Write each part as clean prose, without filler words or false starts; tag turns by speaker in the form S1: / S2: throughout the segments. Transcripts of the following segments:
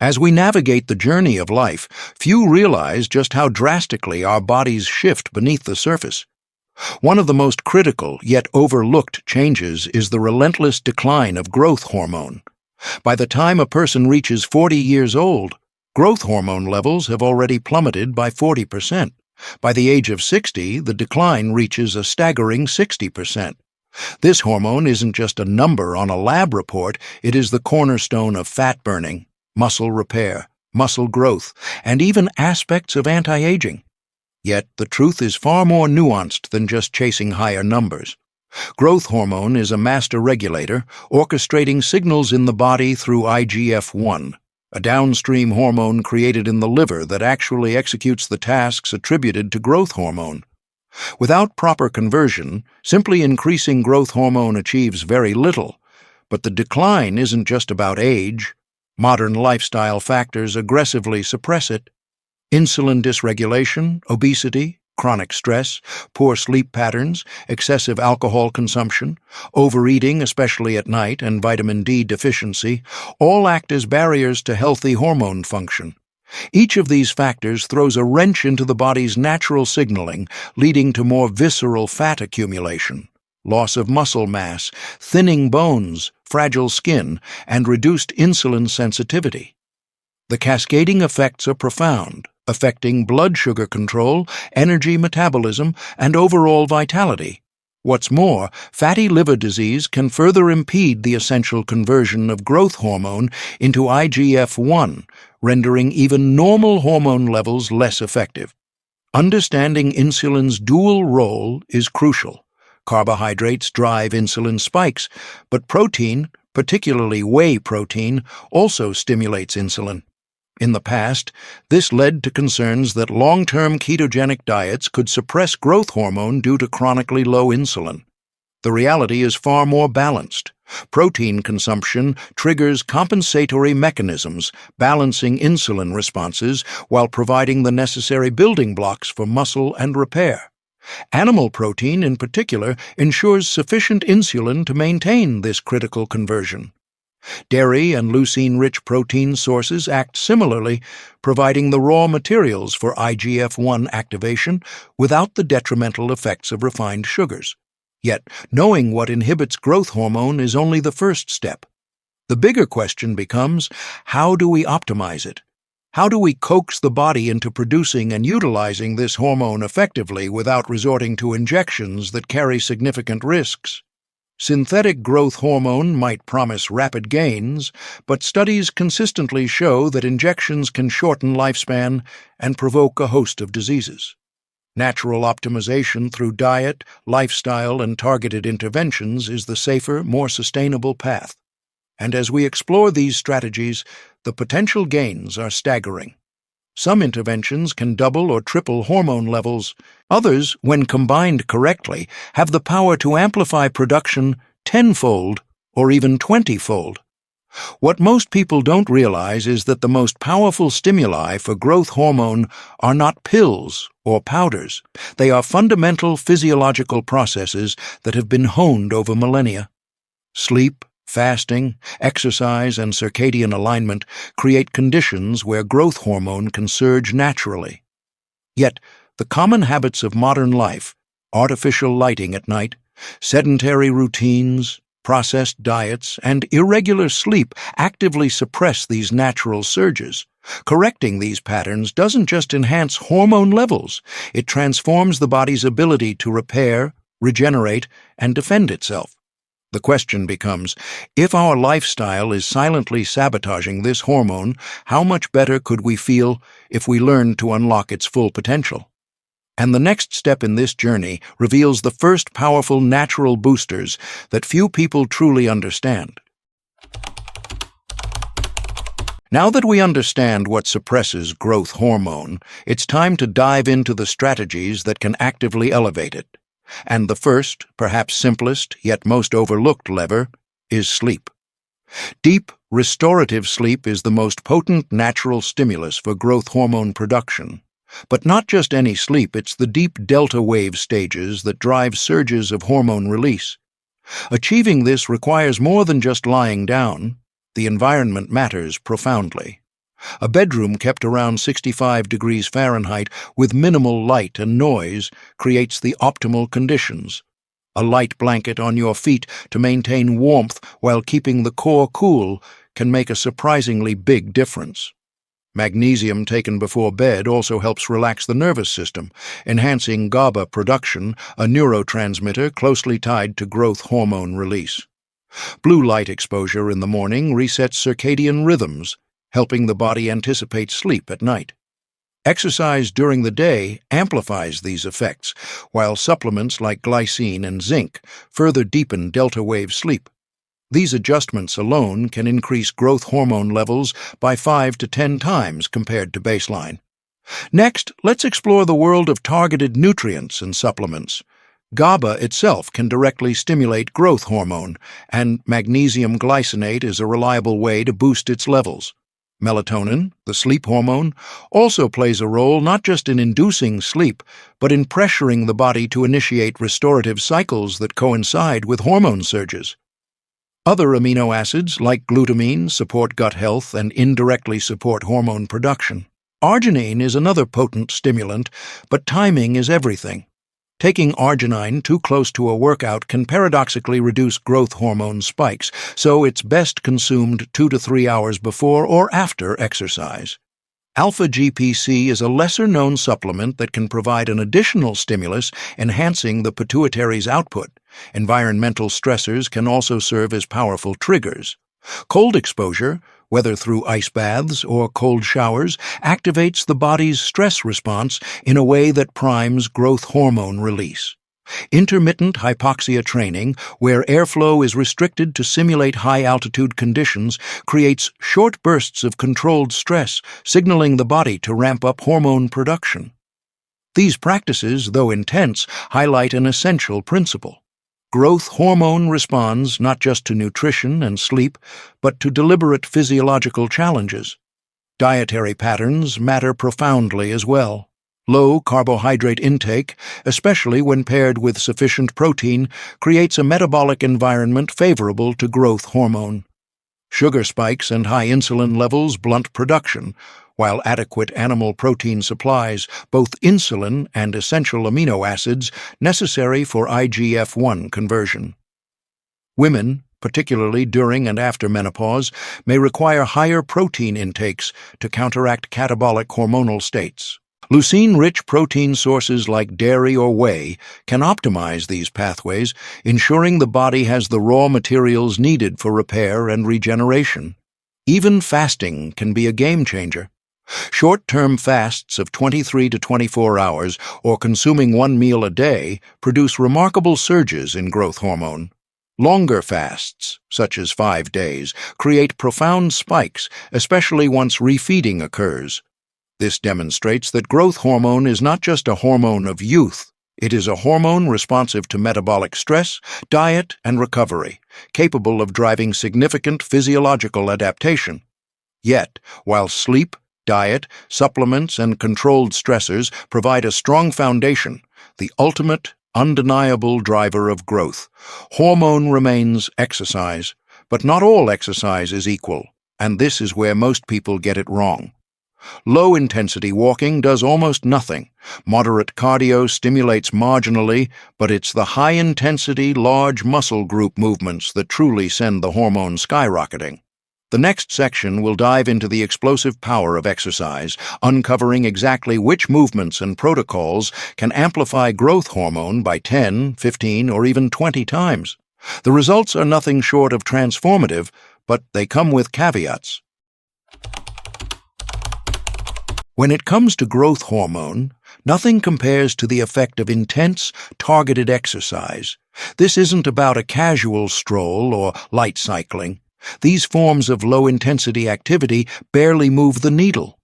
S1: As we navigate the journey of life, few realize just how drastically our bodies shift beneath the surface. One of the most critical yet overlooked changes is the relentless decline of growth hormone. By the time a person reaches 40 years old, growth hormone levels have already plummeted by 40%. By the age of 60, the decline reaches a staggering 60%. This hormone isn't just a number on a lab report, it is the cornerstone of fat burning, muscle repair, muscle growth, and even aspects of anti-aging. Yet, the truth is far more nuanced than just chasing higher numbers. Growth hormone is a master regulator, orchestrating signals in the body through IGF-1, a downstream hormone created in the liver that actually executes the tasks attributed to growth hormone. Without proper conversion, simply increasing growth hormone achieves very little. But the decline isn't just about age. Modern lifestyle factors aggressively suppress it. Insulin dysregulation, obesity, chronic stress, poor sleep patterns, excessive alcohol consumption, overeating, especially at night, and vitamin D deficiency, all act as barriers to healthy hormone function. Each of these factors throws a wrench into the body's natural signaling, leading to more visceral fat accumulation, loss of muscle mass, thinning bones, fragile skin, and reduced insulin sensitivity. The cascading effects are profound, affecting blood sugar control, energy metabolism, and overall vitality. What's more, fatty liver disease can further impede the essential conversion of growth hormone into IGF-1, rendering even normal hormone levels less effective. Understanding insulin's dual role is crucial. Carbohydrates drive insulin spikes, but protein, particularly whey protein, also stimulates insulin. In the past, this led to concerns that long-term ketogenic diets could suppress growth hormone due to chronically low insulin. The reality is far more balanced. Protein consumption triggers compensatory mechanisms, balancing insulin responses while providing the necessary building blocks for muscle and repair. Animal protein, in particular, ensures sufficient insulin to maintain this critical conversion. Dairy and leucine-rich protein sources act similarly, providing the raw materials for IGF-1 activation without the detrimental effects of refined sugars. Yet, knowing what inhibits growth hormone is only the first step. The bigger question becomes, how do we optimize it? How do we coax the body into producing and utilizing this hormone effectively without resorting to injections that carry significant risks? Synthetic growth hormone might promise rapid gains, but studies consistently show that injections can shorten lifespan and provoke a host of diseases. Natural optimization through diet, lifestyle, and targeted interventions is the safer, more sustainable path. And as we explore these strategies, the potential gains are staggering. Some interventions can double or triple hormone levels. Others, when combined correctly, have the power to amplify production tenfold or even 20-fold. What most people don't realize is that the most powerful stimuli for growth hormone are not pills or powders. They are fundamental physiological processes that have been honed over millennia. Sleep, fasting, exercise, and circadian alignment create conditions where growth hormone can surge naturally. Yet, the common habits of modern life, artificial lighting at night, sedentary routines, processed diets, and irregular sleep actively suppress these natural surges. Correcting these patterns doesn't just enhance hormone levels, it transforms the body's ability to repair, regenerate, and defend itself. The question becomes, if our lifestyle is silently sabotaging this hormone, how much better could we feel if we learned to unlock its full potential? And the next step in this journey reveals the first powerful natural boosters that few people truly understand. Now that we understand what suppresses growth hormone, it's time to dive into the strategies that can actively elevate it. And the first, perhaps simplest, yet most overlooked lever, is sleep. Deep, restorative sleep is the most potent natural stimulus for growth hormone production. But not just any sleep, it's the deep delta wave stages that drive surges of hormone release. Achieving this requires more than just lying down. The environment matters profoundly. A bedroom kept around 65 degrees Fahrenheit with minimal light and noise creates the optimal conditions. A light blanket on your feet to maintain warmth while keeping the core cool can make a surprisingly big difference. Magnesium taken before bed also helps relax the nervous system, enhancing GABA production, a neurotransmitter closely tied to growth hormone release. Blue light exposure in the morning resets circadian rhythms, helping the body anticipate sleep at night. Exercise during the day amplifies these effects, while supplements like glycine and zinc further deepen delta wave sleep. These adjustments alone can increase growth hormone levels by 5 to 10 times compared to baseline. Next, let's explore the world of targeted nutrients and supplements. GABA itself can directly stimulate growth hormone, and magnesium glycinate is a reliable way to boost its levels. Melatonin, the sleep hormone, also plays a role not just in inducing sleep, but in pressuring the body to initiate restorative cycles that coincide with hormone surges. Other amino acids, like glutamine, support gut health and indirectly support hormone production. Arginine is another potent stimulant, but timing is everything. Taking arginine too close to a workout can paradoxically reduce growth hormone spikes, so it's best consumed 2 to 3 hours before or after exercise. Alpha-GPC is a lesser-known supplement that can provide an additional stimulus, enhancing the pituitary's output. Environmental stressors can also serve as powerful triggers. Cold exposure, whether through ice baths or cold showers, activates the body's stress response in a way that primes growth hormone release. Intermittent hypoxia training, where airflow is restricted to simulate high-altitude conditions, creates short bursts of controlled stress, signaling the body to ramp up hormone production. These practices, though intense, highlight an essential principle. Growth hormone responds not just to nutrition and sleep, but to deliberate physiological challenges. Dietary patterns matter profoundly as well. Low carbohydrate intake, especially when paired with sufficient protein, creates a metabolic environment favorable to growth hormone. Sugar spikes and high insulin levels blunt production, while adequate animal protein supplies both insulin and essential amino acids necessary for IGF-1 conversion. Women, particularly during and after menopause, may require higher protein intakes to counteract catabolic hormonal states. Leucine-rich protein sources like dairy or whey can optimize these pathways, ensuring the body has the raw materials needed for repair and regeneration. Even fasting can be a game-changer. Short-term fasts of 23 to 24 hours or consuming one meal a day produce remarkable surges in growth hormone. Longer fasts, such as 5 days, create profound spikes, especially once refeeding occurs. This demonstrates that growth hormone is not just a hormone of youth. It is a hormone responsive to metabolic stress, diet, and recovery, capable of driving significant physiological adaptation. Yet, while sleep, diet, supplements, and controlled stressors provide a strong foundation, the ultimate, undeniable driver of growth, hormone remains exercise. But not all exercise is equal, and this is where most people get it wrong. Low-intensity walking does almost nothing. Moderate cardio stimulates marginally, but it's the high-intensity, large muscle group movements that truly send the hormone skyrocketing. The next section will dive into the explosive power of exercise, uncovering exactly which movements and protocols can amplify growth hormone by 10, 15, or even 20 times. The results are nothing short of transformative, but they come with caveats. When it comes to growth hormone, nothing compares to the effect of intense, targeted exercise. This isn't about a casual stroll or light cycling. These forms of low-intensity activity barely move the needle.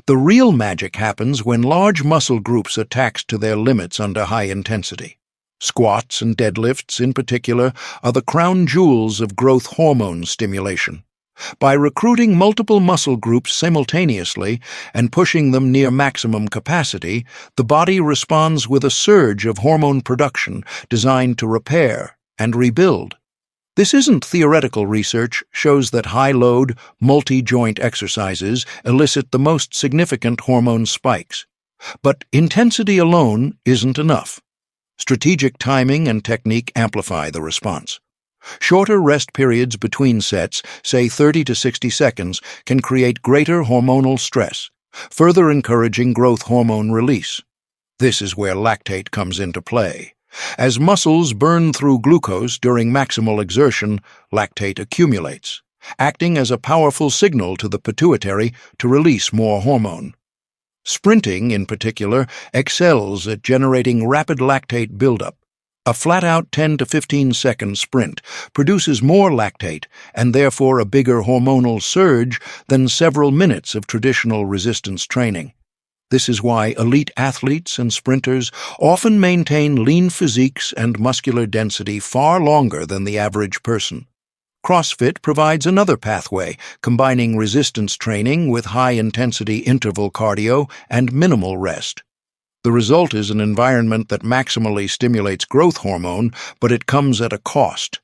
S1: The real magic happens when large muscle groups are taxed to their limits under high intensity. Squats and deadlifts, in particular, are the crown jewels of growth hormone stimulation. By recruiting multiple muscle groups simultaneously and pushing them near maximum capacity, the body responds with a surge of hormone production designed to repair and rebuild. This isn't theoretical research, shows that high-load, multi-joint exercises elicit the most significant hormone spikes. But intensity alone isn't enough. Strategic timing and technique amplify the response. Shorter rest periods between sets, say 30 to 60 seconds, can create greater hormonal stress, further encouraging growth hormone release. This is where lactate comes into play. As muscles burn through glucose during maximal exertion, lactate accumulates, acting as a powerful signal to the pituitary to release more hormone. Sprinting, in particular, excels at generating rapid lactate buildup. A flat-out 10 to 15-second sprint produces more lactate and therefore a bigger hormonal surge than several minutes of traditional resistance training. This is why elite athletes and sprinters often maintain lean physiques and muscular density far longer than the average person. CrossFit provides another pathway, combining resistance training with high-intensity interval cardio and minimal rest. The result is an environment that maximally stimulates growth hormone, but it comes at a cost.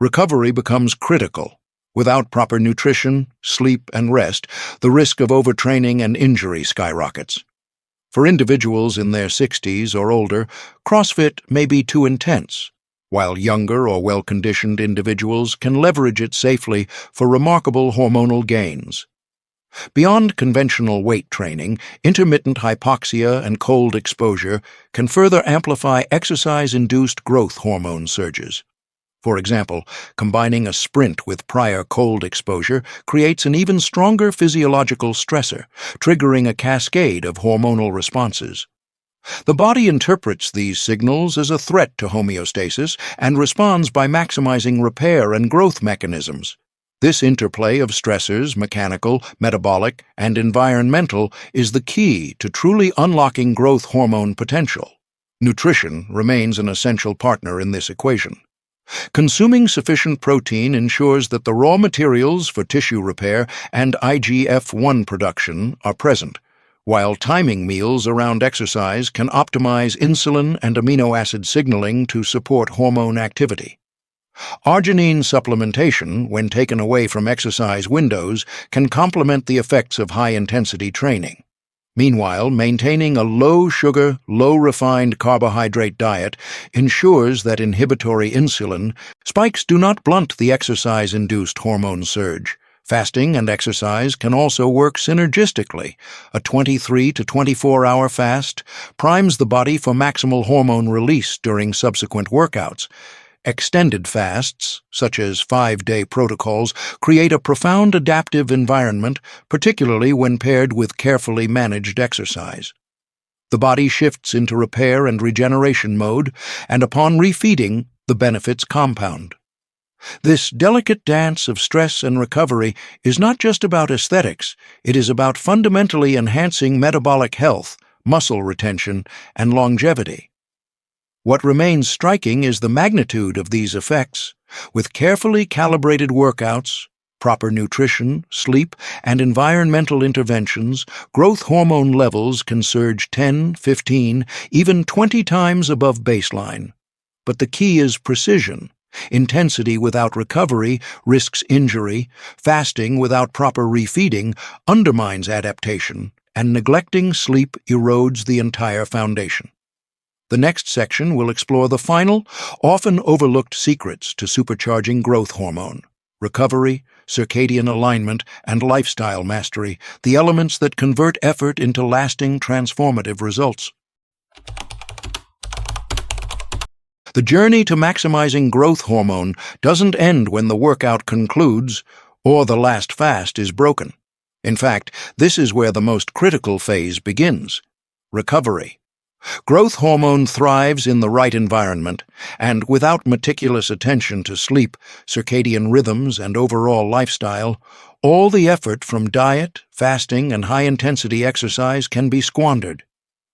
S1: Recovery becomes critical. Without proper nutrition, sleep, and rest, the risk of overtraining and injury skyrockets. For individuals in their 60s or older, CrossFit may be too intense, while younger or well-conditioned individuals can leverage it safely for remarkable hormonal gains. Beyond conventional weight training, intermittent hypoxia and cold exposure can further amplify exercise-induced growth hormone surges. For example, combining a sprint with prior cold exposure creates an even stronger physiological stressor, triggering a cascade of hormonal responses. The body interprets these signals as a threat to homeostasis and responds by maximizing repair and growth mechanisms. This interplay of stressors, mechanical, metabolic, and environmental, is the key to truly unlocking growth hormone potential. Nutrition remains an essential partner in this equation. Consuming sufficient protein ensures that the raw materials for tissue repair and IGF-1 production are present, while timing meals around exercise can optimize insulin and amino acid signaling to support hormone activity. Arginine supplementation, when taken away from exercise windows, can complement the effects of high-intensity training. Meanwhile, maintaining a low-sugar, low-refined carbohydrate diet ensures that inhibitory insulin spikes do not blunt the exercise-induced hormone surge. Fasting and exercise can also work synergistically. A 23 to 24-hour fast primes the body for maximal hormone release during subsequent workouts. Extended fasts, such as 5-day protocols, create a profound adaptive environment, particularly when paired with carefully managed exercise. The body shifts into repair and regeneration mode, and upon refeeding, the benefits compound. This delicate dance of stress and recovery is not just about aesthetics, it is about fundamentally enhancing metabolic health, muscle retention, and longevity. What remains striking is the magnitude of these effects. With carefully calibrated workouts, proper nutrition, sleep, and environmental interventions, growth hormone levels can surge 10, 15, even 20 times above baseline. But the key is precision. Intensity without recovery risks injury, fasting without proper refeeding undermines adaptation, and neglecting sleep erodes the entire foundation. The next section will explore the final, often overlooked secrets to supercharging growth hormone: recovery, circadian alignment, and lifestyle mastery, the elements that convert effort into lasting, transformative results. The journey to maximizing growth hormone doesn't end when the workout concludes or the last fast is broken. In fact, this is where the most critical phase begins: recovery. Growth hormone thrives in the right environment, and without meticulous attention to sleep, circadian rhythms, and overall lifestyle, all the effort from diet, fasting, and high-intensity exercise can be squandered.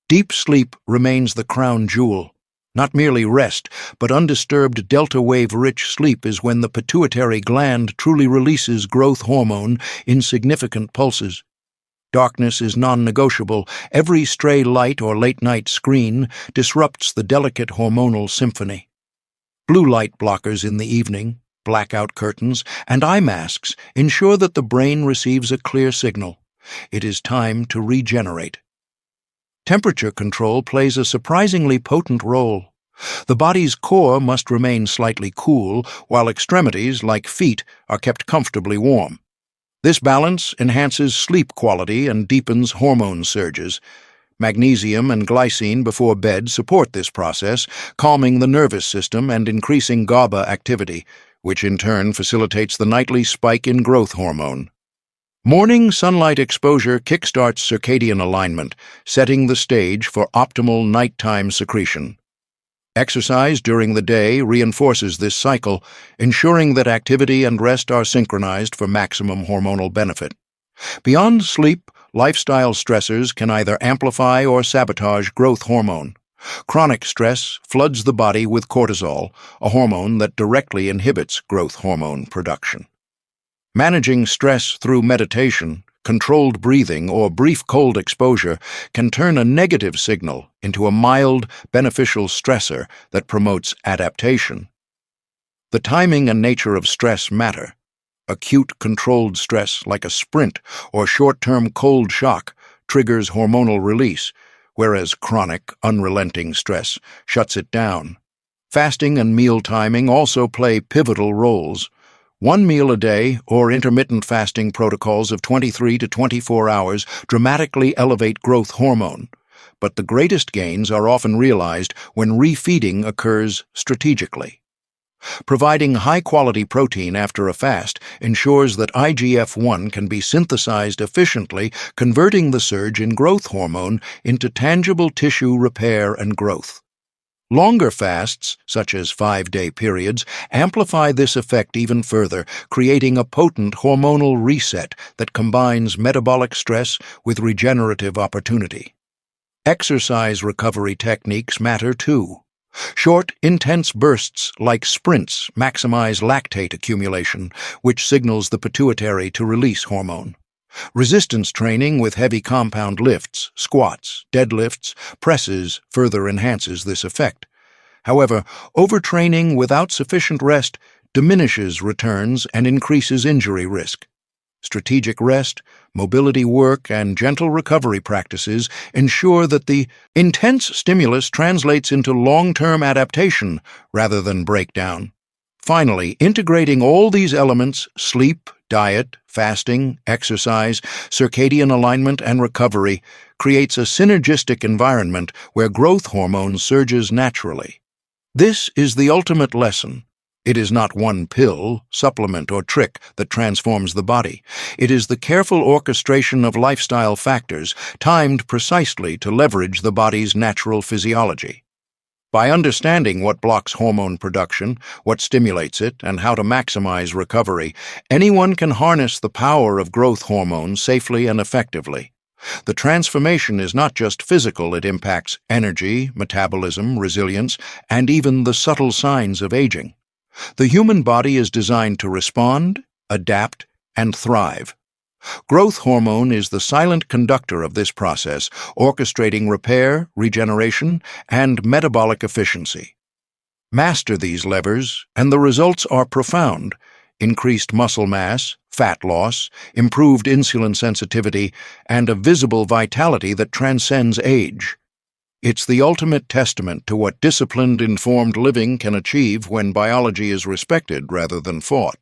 S1: Deep sleep remains the crown jewel. Not merely rest, but undisturbed delta-wave-rich sleep is when the pituitary gland truly releases growth hormone in significant pulses. Darkness is non-negotiable. Every stray light or late-night screen disrupts the delicate hormonal symphony. Blue light blockers in the evening, blackout curtains, and eye masks ensure that the brain receives a clear signal. It is time to regenerate. Temperature control plays a surprisingly potent role. The body's core must remain slightly cool, while extremities, like feet, are kept comfortably warm. This balance enhances sleep quality and deepens hormone surges. Magnesium and glycine before bed support this process, calming the nervous system and increasing GABA activity, which in turn facilitates the nightly spike in growth hormone. Morning sunlight exposure kickstarts circadian alignment, setting the stage for optimal nighttime secretion. Exercise during the day reinforces this cycle, ensuring that activity and rest are synchronized for maximum hormonal benefit. Beyond sleep, lifestyle stressors can either amplify or sabotage growth hormone. Chronic stress floods the body with cortisol, a hormone that directly inhibits growth hormone production. Managing stress through meditation, controlled breathing, or brief cold exposure can turn a negative signal into a mild, beneficial stressor that promotes adaptation. The timing and nature of stress matter. Acute, controlled stress, like a sprint or short-term cold shock, triggers hormonal release, whereas chronic, unrelenting stress shuts it down. Fasting and meal timing also play pivotal roles. 1 meal a day or intermittent fasting protocols of 23 to 24 hours dramatically elevate growth hormone, but the greatest gains are often realized when refeeding occurs strategically. Providing high-quality protein after a fast ensures that IGF-1 can be synthesized efficiently, converting the surge in growth hormone into tangible tissue repair and growth. Longer fasts, such as 5-day periods, amplify this effect even further, creating a potent hormonal reset that combines metabolic stress with regenerative opportunity. Exercise recovery techniques matter too. Short, intense bursts like sprints maximize lactate accumulation, which signals the pituitary to release hormone. Resistance training with heavy compound lifts, squats, deadlifts, presses further enhances this effect. However, overtraining without sufficient rest diminishes returns and increases injury risk. Strategic rest, mobility work, and gentle recovery practices ensure that the intense stimulus translates into long-term adaptation rather than breakdown. Finally, integrating all these elements, sleep, diet, fasting, exercise, circadian alignment, and recovery, creates a synergistic environment where growth hormone surges naturally. This is the ultimate lesson. It is not one pill, supplement, or trick that transforms the body. It is the careful orchestration of lifestyle factors, timed precisely to leverage the body's natural physiology. By understanding what blocks hormone production, what stimulates it, and how to maximize recovery, anyone can harness the power of growth hormone safely and effectively. The transformation is not just physical, it impacts energy, metabolism, resilience, and even the subtle signs of aging. The human body is designed to respond, adapt, and thrive. Growth hormone is the silent conductor of this process, orchestrating repair, regeneration, and metabolic efficiency. Master these levers, and the results are profound: increased muscle mass, fat loss, improved insulin sensitivity, and a visible vitality that transcends age. It's the ultimate testament to what disciplined, informed living can achieve when biology is respected rather than fought.